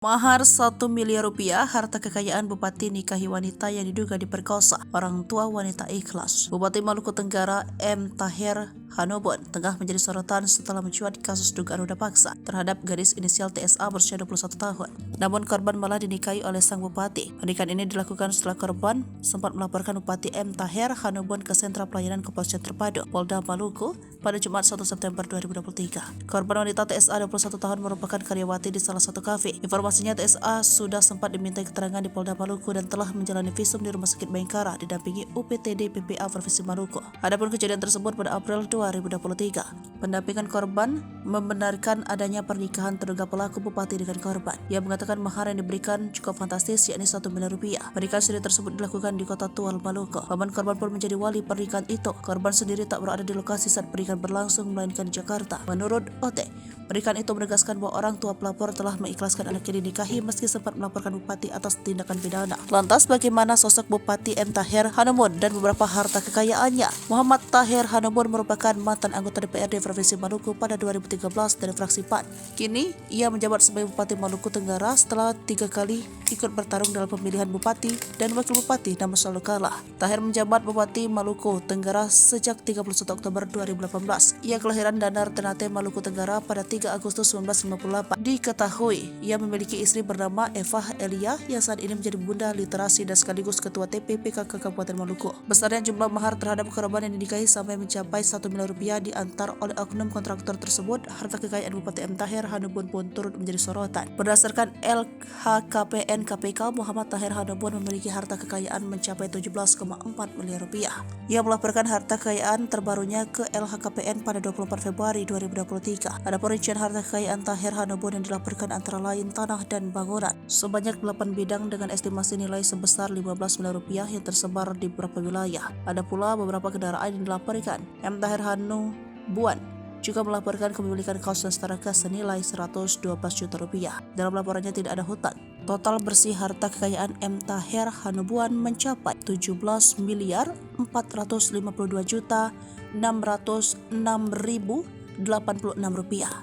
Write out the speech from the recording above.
Mahar 1 miliar rupiah, harta kekayaan Bupati nikahi wanita yang diduga diperkosa. Orang tua wanita ikhlas. Bupati Maluku Tenggara M. Taher Hanobon tengah menjadi sorotan setelah mencuat kasus dugaan ruda paksa terhadap gadis inisial TSA berusia 21 tahun. Namun korban malah dinikahi oleh sang bupati. Pernikahan ini dilakukan setelah korban sempat melaporkan Bupati M. Taher Hanobon ke Sentra Pelayanan Kepolisian Terpadu Polda Maluku pada Jumat 1 September 2023. Korban wanita TSA 21 tahun merupakan karyawati di salah satu kafe. Informasinya TSA sudah sempat dimintai keterangan di Polda Maluku dan telah menjalani visum di Rumah Sakit Bayangkara didampingi UPTD PPA Provinsi Maluku. Adapun kejadian tersebut pada April 2023. Pendampingan korban membenarkan adanya pernikahan terduga pelaku bupati dengan korban. Ia mengatakan mahar yang diberikan cukup fantastis, yakni 1 miliar rupiah. Pernikahan siri tersebut dilakukan di Kota Tual, Maluku. Paman korban pun menjadi wali pernikahan itu. Korban sendiri tak berada di lokasi saat pernikahan berlangsung, melainkan di Jakarta. Menurut OT, pernikahan itu menegaskan bahwa orang tua pelapor telah mengikhlaskan anaknya dinikahi meski sempat melaporkan bupati atas tindakan pidana. Lantas bagaimana sosok Bupati M. Taher Hanobon dan beberapa harta kekayaannya? Muhammad Taher Hanobon merupakan mantan anggota DPRD Provinsi Maluku pada 2013 dari fraksi PAN. Kini ia menjabat sebagai Bupati Maluku Tenggara setelah 3 kali ikut bertarung dalam pemilihan bupati dan wakil bupati namun selalu kalah. Taher menjabat Bupati Maluku Tenggara sejak 31 Oktober 2018. Ia kelahiran Danar Ternate, Maluku Tenggara pada 3 Agustus 1998. Diketahui ia memiliki istri bernama Eva Elia yang saat ini menjadi Bunda Literasi dan sekaligus Ketua TPPKK Kabupaten Maluku. Besarnya jumlah mahar terhadap korban yang dinikahi sampai mencapai 1 miliar rupiah diantar oleh oknum kontraktor tersebut. Harta kekayaan Bupati M. Taher Hanobon pun turut menjadi sorotan. Berdasarkan LHKPN KPK, Muhammad Taher Hanobon memiliki harta kekayaan mencapai 17,4 miliar rupiah. Ia melaporkan harta kekayaan terbarunya ke LHKPN pada 24 Februari 2023. Adapun rincian harta kekayaan Taher Hanobon yang dilaporkan antara lain tanah dan bangunan sebanyak 8 bidang dengan estimasi nilai sebesar 15 miliar rupiah yang tersebar di beberapa wilayah. Ada pula beberapa kendaraan yang dilaporkan. M. Taher Hanobon juga melaporkan kepemilikan kaos dan setara senilai 112 juta rupiah. Dalam laporannya tidak ada hutang. Total bersih harta kekayaan M. Taher Hanobon mencapai 17 miliar 452 juta 606.086 rupiah.